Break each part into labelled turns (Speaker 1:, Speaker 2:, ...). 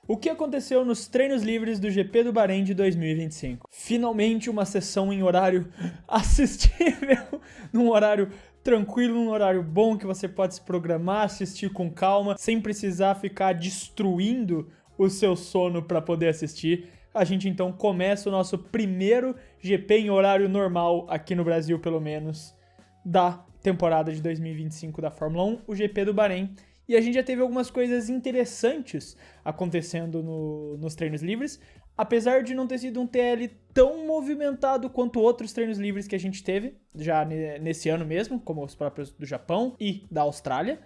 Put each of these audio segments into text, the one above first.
Speaker 1: O que aconteceu nos treinos livres do GP do Bahrein de 2025? Finalmente uma sessão em horário assistível, num horário tranquilo, num horário bom que você pode se programar, assistir com calma, sem precisar ficar destruindo o seu sono para poder assistir. A gente então começa o nosso primeiro GP em horário normal, aqui no Brasil pelo menos, da temporada de 2025 da Fórmula 1, o GP do Bahrein. E a gente já teve algumas coisas interessantes acontecendo nos treinos livres, apesar de não ter sido um TL tão movimentado quanto outros treinos livres que a gente teve, já nesse ano mesmo, como os próprios do Japão e da Austrália.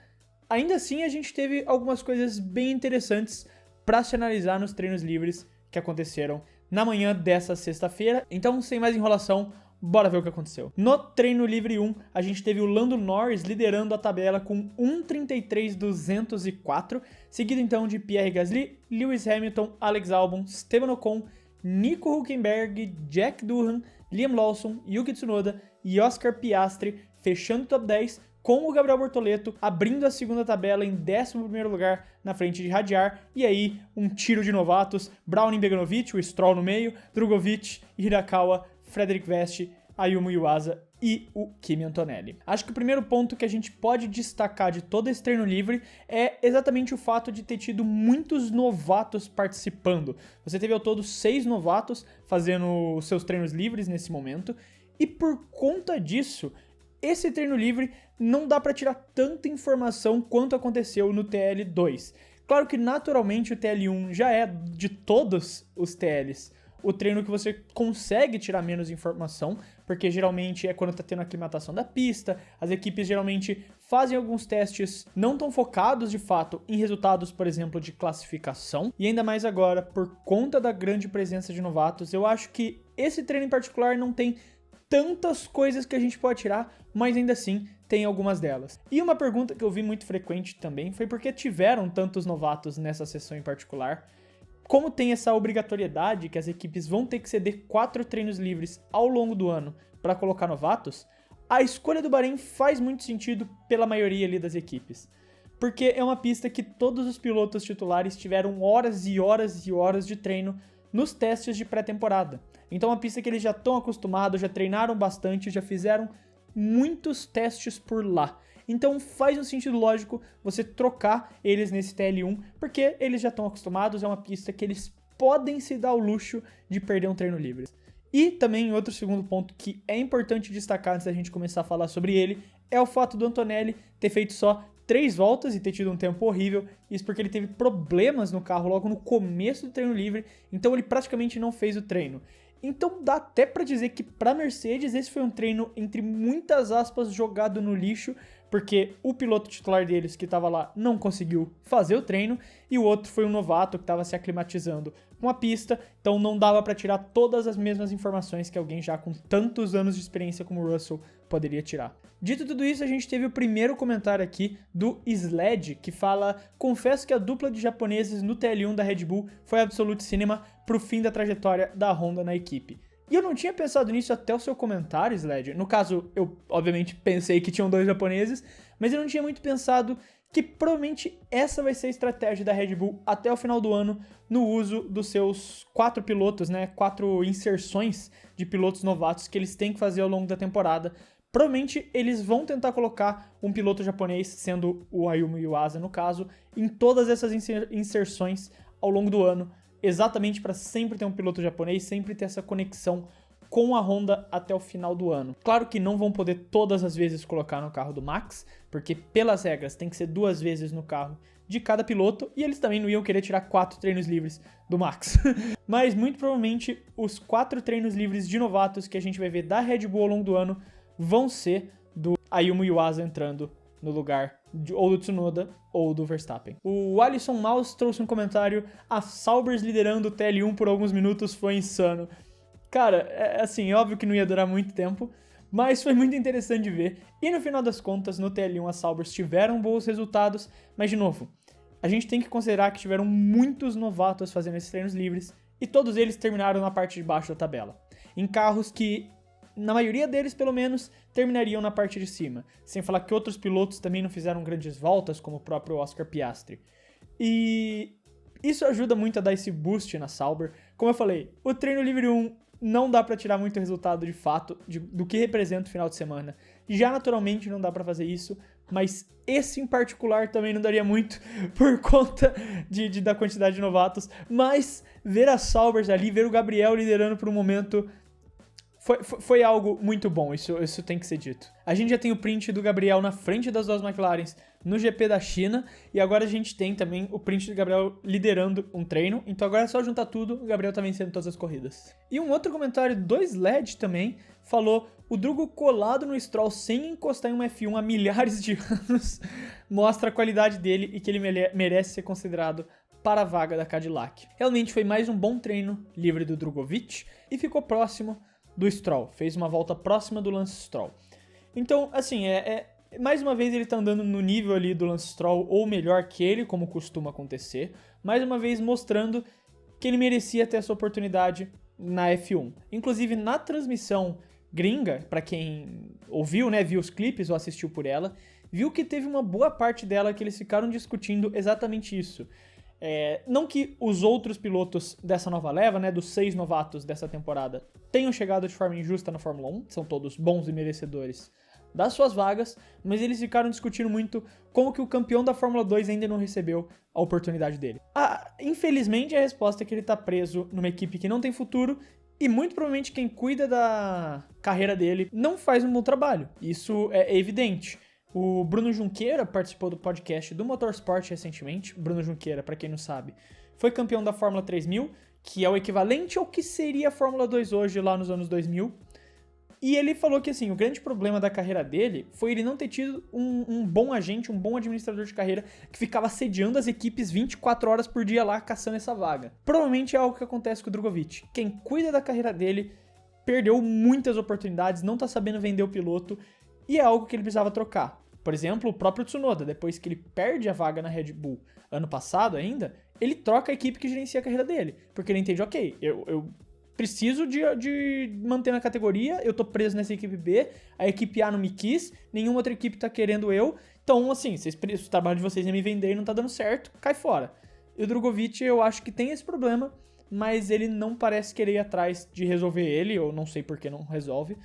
Speaker 1: Ainda assim, a gente teve algumas coisas bem interessantes para se analisar nos treinos livres que aconteceram na manhã dessa sexta-feira. Então, sem mais enrolação, bora ver o que aconteceu. No treino livre 1, a gente teve o Lando Norris liderando a tabela com 1:33.204, seguido então de Pierre Gasly, Lewis Hamilton, Alex Albon, Esteban Ocon, Nico Hülkenberg, Jack Doohan, Liam Lawson, Yuki Tsunoda e Oscar Piastri, fechando o top 10, com o Gabriel Bortoleto abrindo a segunda tabela em 11º lugar na frente de Hadjar, e aí um tiro de novatos, Browning Beganovic, o Stroll no meio, Drugovic, Hirakawa, Frederic Vest, Ayumu Iwasa e o Kimi Antonelli. Acho que o primeiro ponto que a gente pode destacar de todo esse treino livre é exatamente o fato de ter tido muitos novatos participando. Você teve ao todo 6 novatos fazendo os seus treinos livres nesse momento, e por conta disso, esse treino livre não dá para tirar tanta informação quanto aconteceu no TL2. Claro que naturalmente o TL1 já é, de todos os TLs, o treino que você consegue tirar menos informação, porque geralmente é quando tá tendo a aclimatação da pista, as equipes geralmente fazem alguns testes não tão focados de fato em resultados, por exemplo, de classificação, e ainda mais agora, por conta da grande presença de novatos, eu acho que esse treino em particular não tem tantas coisas que a gente pode tirar, mas ainda assim tem algumas delas. E uma pergunta que eu vi muito frequente também foi por que tiveram tantos novatos nessa sessão em particular. Como tem essa obrigatoriedade que as equipes vão ter que ceder 4 treinos livres ao longo do ano para colocar novatos, a escolha do Bahrein faz muito sentido pela maioria ali das equipes. Porque é uma pista que todos os pilotos titulares tiveram horas e horas e horas de treino nos testes de pré-temporada. Então é uma pista que eles já estão acostumados, já treinaram bastante, já fizeram muitos testes por lá. Então faz um sentido lógico você trocar eles nesse TL1, porque eles já estão acostumados, é uma pista que eles podem se dar o luxo de perder um treino livre. E também outro segundo ponto que é importante destacar antes da gente começar a falar sobre ele, é o fato do Antonelli ter feito só 3 voltas e ter tido um tempo horrível, isso porque ele teve problemas no carro logo no começo do treino livre, então ele praticamente não fez o treino. Então dá até pra dizer que pra Mercedes esse foi um treino, entre muitas aspas, jogado no lixo, porque o piloto titular deles que estava lá não conseguiu fazer o treino, e o outro foi um novato que estava se aclimatizando com a pista, então não dava para tirar todas as mesmas informações que alguém já com tantos anos de experiência como o Russell poderia tirar. Dito tudo isso, a gente teve o primeiro comentário aqui do Sled, que fala: confesso que a dupla de japoneses no TL1 da Red Bull foi absolute cinema pro fim da trajetória da Honda na equipe. E eu não tinha pensado nisso até o seu comentário, Sled. No caso, eu obviamente pensei que tinham 2 japoneses, mas eu não tinha muito pensado que provavelmente essa vai ser a estratégia da Red Bull até o final do ano no uso dos seus 4 pilotos, né? 4 inserções de pilotos novatos que eles têm que fazer ao longo da temporada. Provavelmente eles vão tentar colocar um piloto japonês, sendo o Ayumu Iwasa no caso, em todas essas inserções ao longo do ano, exatamente para sempre ter um piloto japonês, sempre ter essa conexão com a Honda até o final do ano. Claro que não vão poder todas as vezes colocar no carro do Max, porque pelas regras tem que ser 2 vezes no carro de cada piloto, e eles também não iam querer tirar 4 treinos livres do Max. Mas muito provavelmente os 4 treinos livres de novatos que a gente vai ver da Red Bull ao longo do ano vão ser do Ayumu Iwasa entrando no lugar ou do Tsunoda ou do Verstappen. O Alisson Maus trouxe um comentário: a Saubers liderando o TL1 por alguns minutos foi insano. Cara, assim, é óbvio que não ia durar muito tempo, mas foi muito interessante de ver. E no final das contas, no TL1 as Saubers tiveram bons resultados, mas de novo, a gente tem que considerar que tiveram muitos novatos fazendo esses treinos livres, e todos eles terminaram na parte de baixo da tabela, em carros que, na maioria deles pelo menos, terminariam na parte de cima, sem falar que outros pilotos também não fizeram grandes voltas, como o próprio Oscar Piastri. E Isso ajuda muito a dar esse boost na Sauber. Como eu falei, o treino livre 1 não dá pra tirar muito resultado de fato do que representa o final de semana. Já naturalmente não dá pra fazer isso, mas esse em particular também não daria muito por conta da quantidade de novatos. Mas ver a Sauber ali, ver o Gabriel liderando por um momento foi algo muito bom, isso tem que ser dito. A gente já tem o print do Gabriel na frente das duas McLarens no GP da China, e agora a gente tem também o print do Gabriel liderando um treino, então agora é só juntar tudo, o Gabriel tá vencendo todas as corridas. E um outro comentário do Sled também falou: o Drugo colado no Stroll sem encostar em um F1 há milhares de anos mostra a qualidade dele e que ele merece ser considerado para a vaga da Cadillac. Realmente foi mais um bom treino livre do Drugovich e ficou próximo do Stroll, fez uma volta próxima do Lance Stroll. Então, assim, mais uma vez ele tá andando no nível ali do Lance Stroll, ou melhor que ele, como costuma acontecer, mais uma vez mostrando que ele merecia ter essa oportunidade na F1. Inclusive, na transmissão gringa, para quem ouviu, né, viu os clipes ou assistiu por ela, viu que teve uma boa parte dela que eles ficaram discutindo exatamente isso. Não que os outros pilotos dessa nova leva, né, dos 6 novatos dessa temporada, tenham chegado de forma injusta na Fórmula 1, são todos bons e merecedores das suas vagas, mas eles ficaram discutindo muito como que o campeão da Fórmula 2 ainda não recebeu a oportunidade dele. Infelizmente, a resposta é que ele tá preso numa equipe que não tem futuro e muito provavelmente quem cuida da carreira dele não faz um bom trabalho. Isso é evidente. O Bruno Junqueira participou do podcast do Motorsport recentemente. Bruno Junqueira, para quem não sabe, foi campeão da Fórmula 3000, que é o equivalente ao que seria a Fórmula 2 hoje lá nos anos 2000. E ele falou que, assim, o grande problema da carreira dele foi ele não ter tido um bom agente, um bom administrador de carreira que ficava assediando as equipes 24 horas por dia lá caçando essa vaga. Provavelmente é algo que acontece com o Drugovich. Quem cuida da carreira dele perdeu muitas oportunidades, não tá sabendo vender o piloto, e é algo que ele precisava trocar. Por exemplo, o próprio Tsunoda, depois que ele perde a vaga na Red Bull ano passado ainda, ele troca a equipe que gerencia a carreira dele. Porque ele entende, ok, eu preciso de manter na categoria, eu tô preso nessa equipe B, a equipe A não me quis, nenhuma outra equipe tá querendo eu, então, assim, o trabalho de vocês é me vender e não tá dando certo, cai fora. E o Drugovich, eu acho que tem esse problema, mas ele não parece querer ir atrás de resolver ele, eu não sei por que não resolve.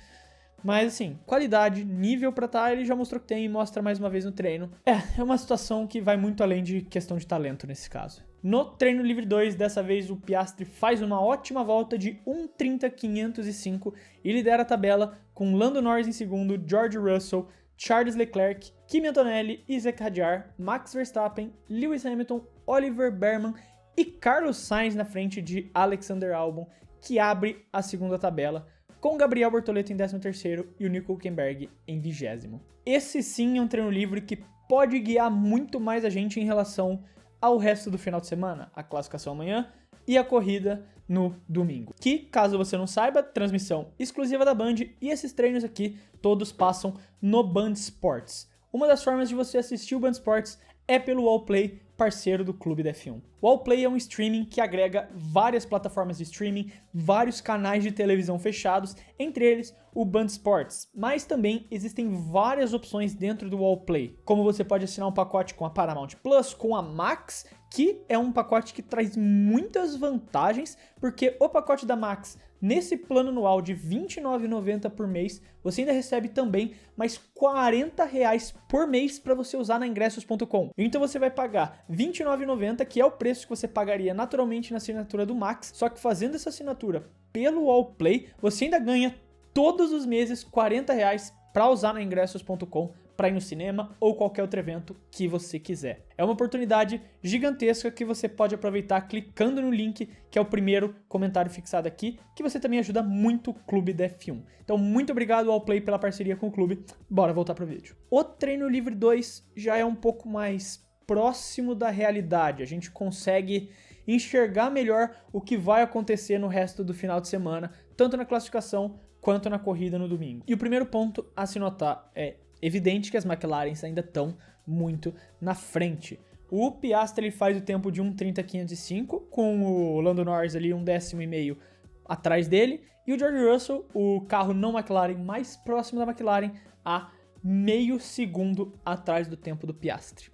Speaker 1: Mas, assim, qualidade, nível pra tá, ele já mostrou que tem e mostra mais uma vez no treino. É uma situação que vai muito além de questão de talento nesse caso. No treino livre 2, dessa vez o Piastri faz uma ótima volta de 1:30.505 e lidera a tabela com Lando Norris em segundo, George Russell, Charles Leclerc, Kimi Antonelli, Isack Hadjar, Max Verstappen, Lewis Hamilton, Oliver Behrman e Carlos Sainz na frente de Alexander Albon, que abre a segunda tabela, com Gabriel Bortoleto em 13º e o Nico Hülkenberg em 20º. Esse sim é um treino livre que pode guiar muito mais a gente em relação ao resto do final de semana, a classificação amanhã e a corrida no domingo. Que, caso você não saiba, transmissão exclusiva da Band, e esses treinos aqui todos passam no Band Sports. Uma das formas de você assistir o Band Sports é pelo Wallplay, parceiro do Clube da F1. O Wallplay é um streaming que agrega várias plataformas de streaming, vários canais de televisão fechados, entre eles o Band Sports, mas também existem várias opções dentro do Wallplay, como você pode assinar um pacote com a Paramount Plus, com a Max, que é um pacote que traz muitas vantagens, porque o pacote da Max, nesse plano anual de R$ 29,90 por mês, você ainda recebe também mais R$40 por mês para você usar na ingressos.com. Então você vai pagar R$ 29,90, que é o preço que você pagaria naturalmente na assinatura do Max, só que fazendo essa assinatura pelo Wallplay, você ainda ganha todos os meses R$40 para usar na ingressos.com, para ir no cinema ou qualquer outro evento que você quiser. É uma oportunidade gigantesca que você pode aproveitar clicando no link, que é o primeiro comentário fixado aqui, que você também ajuda muito o Clube da F1. Então, muito obrigado ao Play pela parceria com o clube. Bora voltar pro vídeo. O treino livre 2 já é um pouco mais próximo da realidade. A gente consegue enxergar melhor o que vai acontecer no resto do final de semana, tanto na classificação quanto na corrida no domingo. E o primeiro ponto a se notar é evidente que as McLarens ainda estão muito na frente. O Piastri ele faz o tempo de 1:30.505, com o Lando Norris ali 1,5 atrás dele, e o George Russell, o carro não McLaren mais próximo da McLaren, a meio segundo atrás do tempo do Piastri.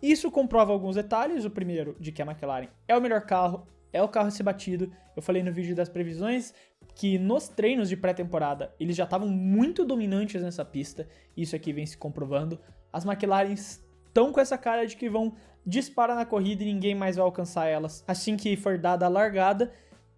Speaker 1: Isso comprova alguns detalhes. O primeiro, de que a McLaren é o melhor carro, é o carro a ser batido. Eu falei no vídeo das previsões que nos treinos de pré-temporada eles já estavam muito dominantes nessa pista. Isso aqui vem se comprovando. As McLarens estão com essa cara de que vão disparar na corrida e ninguém mais vai alcançar elas assim que for dada a largada.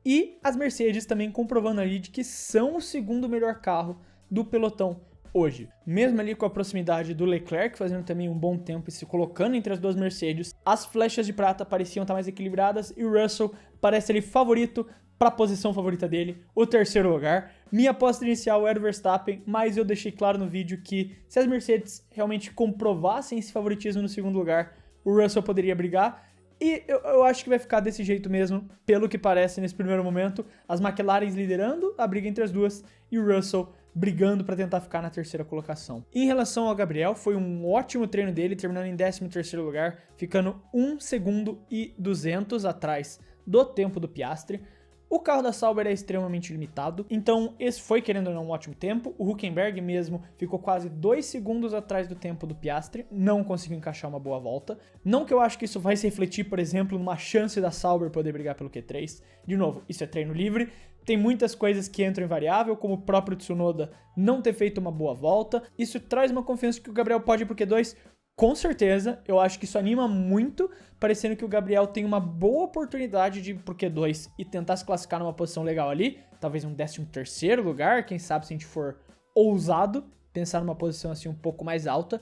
Speaker 1: E as Mercedes também comprovando ali de que são o segundo melhor carro do pelotão hoje. Mesmo ali com a proximidade do Leclerc, fazendo também um bom tempo e se colocando entre as duas Mercedes, as flechas de prata pareciam estar mais equilibradas e o Russell parece ali favorito para a posição favorita dele, o terceiro lugar. Minha aposta inicial era o Verstappen, mas eu deixei claro no vídeo que se as Mercedes realmente comprovassem esse favoritismo no segundo lugar, o Russell poderia brigar. E eu acho que vai ficar desse jeito mesmo, pelo que parece nesse primeiro momento. As McLarens liderando a briga entre as duas e o Russell brigando para tentar ficar na terceira colocação. Em relação ao Gabriel, foi um ótimo treino dele, terminando em 13º lugar, ficando 1 segundo e 200 atrás do tempo do Piastri. O carro da Sauber é extremamente limitado, então esse foi, querendo ou não, um ótimo tempo. O Hülkenberg mesmo ficou quase 2 segundos atrás do tempo do Piastri, não conseguiu encaixar uma boa volta. Não que eu acho que isso vai se refletir, por exemplo, numa chance da Sauber poder brigar pelo Q3. De novo, isso é treino livre, tem muitas coisas que entram em variável, como o próprio Tsunoda não ter feito uma boa volta. Isso traz uma confiança que o Gabriel pode ir pro Q2. Com certeza, eu acho que isso anima muito, parecendo que o Gabriel tem uma boa oportunidade de ir pro Q2 e tentar se classificar numa posição legal ali, talvez um 13º lugar, quem sabe se a gente for ousado, pensar numa posição assim um pouco mais alta,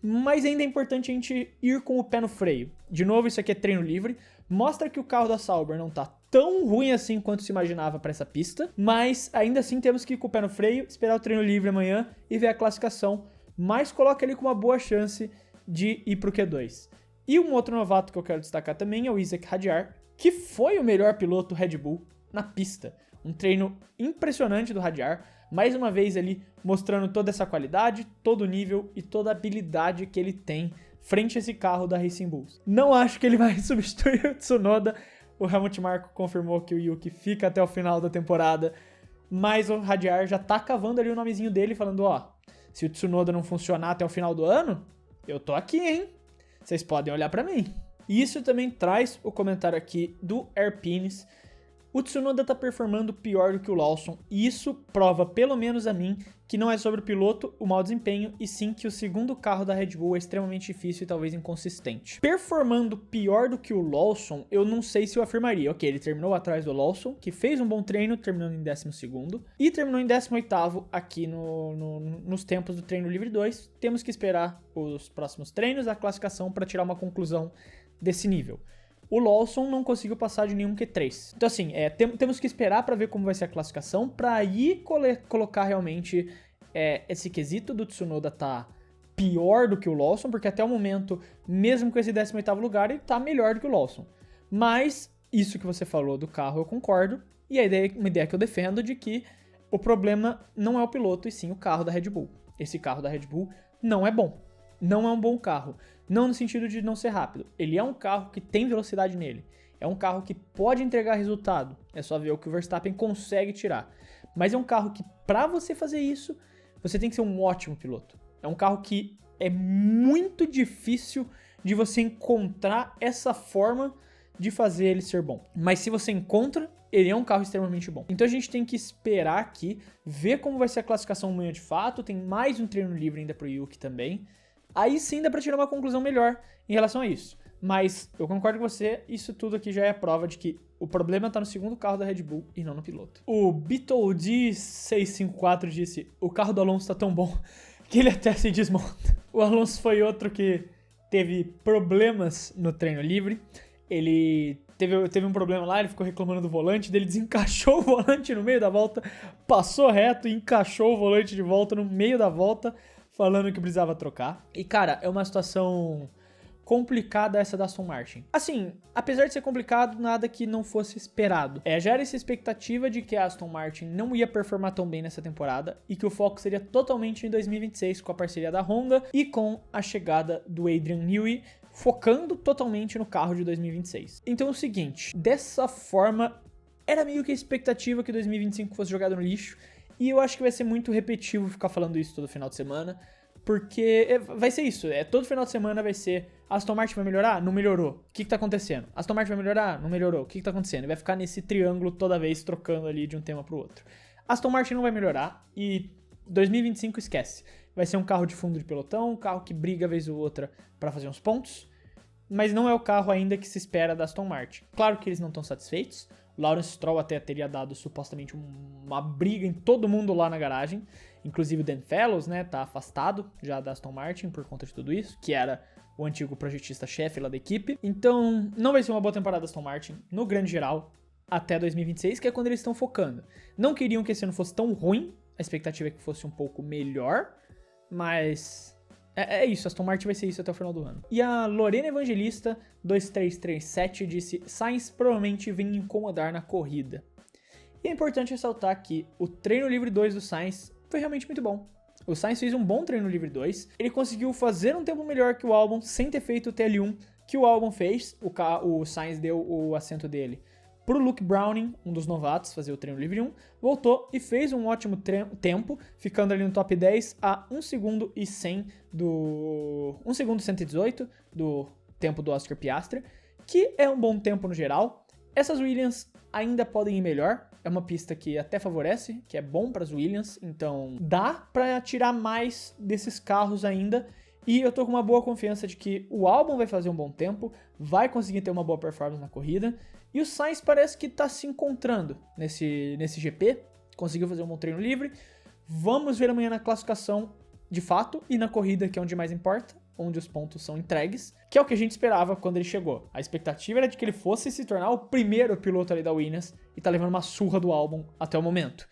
Speaker 1: mas ainda é importante a gente ir com o pé no freio. De novo, isso aqui é treino livre, mostra que o carro da Sauber não tá tão ruim assim quanto se imaginava para essa pista, mas ainda assim temos que ir com o pé no freio, esperar o treino livre amanhã e ver a classificação, mas coloca ele com uma boa chance de ir pro Q2. E um outro novato que eu quero destacar também é o Isack Hadjar, que foi o melhor piloto Red Bull na pista. Um treino impressionante do Hadjar, mais uma vez ali mostrando toda essa qualidade, todo o nível e toda a habilidade que ele tem frente a esse carro da Racing Bulls. Não acho que ele vai substituir o Tsunoda. O Helmut Marko confirmou que o Yuki fica até o final da temporada, mas o Hadjar já tá cavando ali o nomezinho dele, falando, ó, se o Tsunoda não funcionar até o final do ano, eu tô aqui, hein? Vocês podem olhar pra mim. E isso também traz o comentário aqui do Airpines. O Tsunoda tá performando pior do que o Lawson, e isso prova, pelo menos a mim, que não é sobre o piloto, o mau desempenho, e sim que o segundo carro da Red Bull é extremamente difícil e talvez inconsistente. Performando pior do que o Lawson, eu não sei se eu afirmaria. Ok, ele terminou atrás do Lawson, que fez um bom treino, terminando em 12º, e terminou em 18º aqui nos tempos do treino livre 2. Temos que esperar os próximos treinos, a classificação, para tirar uma conclusão desse nível. O Lawson não conseguiu passar de nenhum Q3. Então assim, temos que esperar para ver como vai ser a classificação, para aí colocar realmente esse quesito do Tsunoda tá pior do que o Lawson, porque até o momento, mesmo com esse 18º lugar, ele tá melhor do que o Lawson. Mas isso que você falou do carro eu concordo, e uma ideia que eu defendo de que o problema não é o piloto e sim o carro da Red Bull. Esse carro da Red Bull não é bom. Não é um bom carro. Não no sentido de não ser rápido. Ele é um carro que tem velocidade nele. É um carro que pode entregar resultado. É só ver o que o Verstappen consegue tirar. Mas é um carro que, para você fazer isso, você tem que ser um ótimo piloto. É um carro que é muito difícil de você encontrar essa forma de fazer ele ser bom. Mas se você encontra, ele é um carro extremamente bom. Então a gente tem que esperar aqui, ver como vai ser a classificação amanhã de fato. Tem mais um treino livre ainda pro Yuki também. Aí sim dá pra tirar uma conclusão melhor em relação a isso. Mas eu concordo com você, isso tudo aqui já é a prova de que o problema tá no segundo carro da Red Bull e não no piloto. O BeetleD654 disse, o carro do Alonso tá tão bom que ele até se desmonta. O Alonso foi outro que teve problemas no treino livre. Ele teve um problema lá, ele ficou reclamando do volante, dele desencaixou o volante no meio da volta, passou reto e encaixou o volante de volta no meio da volta, falando que precisava trocar. E, cara, é uma situação complicada essa da Aston Martin. Assim, apesar de ser complicado, nada que não fosse esperado. Já era essa expectativa de que a Aston Martin não ia performar tão bem nessa temporada e que o foco seria totalmente em 2026 com a parceria da Honda e com a chegada do Adrian Newey, focando totalmente no carro de 2026. Então é o seguinte, dessa forma, era meio que a expectativa que 2025 fosse jogado no lixo. E eu acho que vai ser muito repetitivo ficar falando isso todo final de semana, porque vai ser isso, todo final de semana vai ser Aston Martin vai melhorar? Não melhorou. O que tá acontecendo? Aston Martin vai melhorar? Não melhorou. O que tá acontecendo? E vai ficar nesse triângulo toda vez trocando ali de um tema pro outro. Aston Martin não vai melhorar e 2025 esquece. Vai ser um carro de fundo de pelotão, um carro que briga vez ou outra pra fazer uns pontos, mas não é o carro ainda que se espera da Aston Martin. Claro que eles não estão satisfeitos. Lawrence Stroll até teria dado supostamente uma briga em todo mundo lá na garagem. Inclusive o Dan Fellows, né, tá afastado já da Aston Martin por conta de tudo isso, que era o antigo projetista-chefe lá da equipe. Então, não vai ser uma boa temporada da Aston Martin, no grande geral, até 2026, que é quando eles estão focando. Não queriam que esse ano fosse tão ruim, a expectativa é que fosse um pouco melhor, mas é isso, Aston Martin vai ser isso até o final do ano. E a Lorena Evangelista, 2337, disse: Sainz provavelmente vem incomodar na corrida. E é importante ressaltar que o treino livre 2 do Sainz foi realmente muito bom. O Sainz fez um bom treino livre 2, ele conseguiu fazer um tempo melhor que o Albon sem ter feito o TL1 que o Albon fez. O Sainz deu o assento dele pro Luke Browning, um dos novatos, fazer o treino livre 1, voltou e fez um ótimo tempo, ficando ali no top 10 a 1 segundo e 100 1 segundo e 118 do tempo do Oscar Piastri, que é um bom tempo no geral. Essas Williams ainda podem ir melhor, é uma pista que até favorece, que é bom para as Williams, então dá para tirar mais desses carros ainda, e eu tô com uma boa confiança de que o Albon vai fazer um bom tempo, vai conseguir ter uma boa performance na corrida, e o Sainz parece que tá se encontrando nesse GP, conseguiu fazer um bom treino livre. Vamos ver amanhã na classificação de fato e na corrida, que é onde mais importa, onde os pontos são entregues, que é o que a gente esperava quando ele chegou. A expectativa era de que ele fosse se tornar o primeiro piloto ali da Williams e tá levando uma surra do Albon até o momento.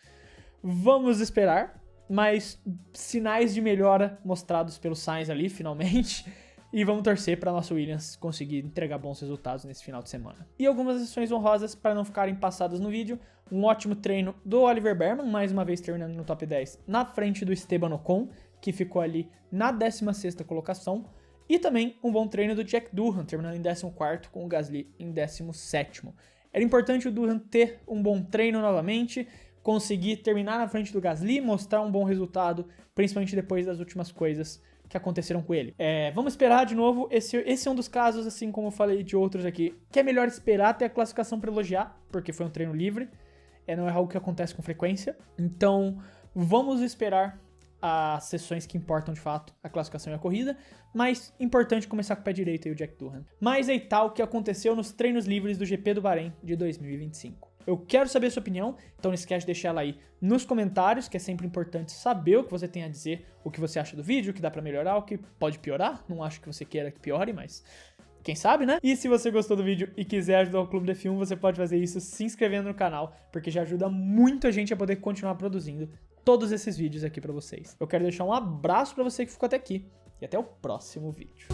Speaker 1: Vamos esperar, mas sinais de melhora mostrados pelo Sainz ali, finalmente, e vamos torcer para nossa Williams conseguir entregar bons resultados nesse final de semana. E algumas lições honrosas para não ficarem passadas no vídeo: um ótimo treino do Oliver Bearman, mais uma vez terminando no top 10, na frente do Esteban Ocon, que ficou ali na 16ª colocação, e também um bom treino do Jack Durham, terminando em 14º, com o Gasly em 17º. Era importante o Durham ter um bom treino novamente, conseguir terminar na frente do Gasly, mostrar um bom resultado, principalmente depois das últimas coisas que aconteceram com ele. Vamos esperar de novo, esse é um dos casos, assim como eu falei de outros aqui, que é melhor esperar até a classificação para elogiar, porque foi um treino livre, não é algo que acontece com frequência, então vamos esperar as sessões que importam de fato, a classificação e a corrida, mas importante começar com o pé direito aí o Jack Durham. Mas aí tá o que aconteceu nos treinos livres do GP do Bahrein de 2025. Eu quero saber a sua opinião, então não esquece de deixar ela aí nos comentários, que é sempre importante saber o que você tem a dizer, o que você acha do vídeo, o que dá pra melhorar, o que pode piorar. Não acho que você queira que piore, mas quem sabe, né? E se você gostou do vídeo e quiser ajudar o Clube do F1, você pode fazer isso se inscrevendo no canal, porque já ajuda muito a gente a poder continuar produzindo todos esses vídeos aqui pra vocês. Eu quero deixar um abraço pra você que ficou até aqui e até o próximo vídeo.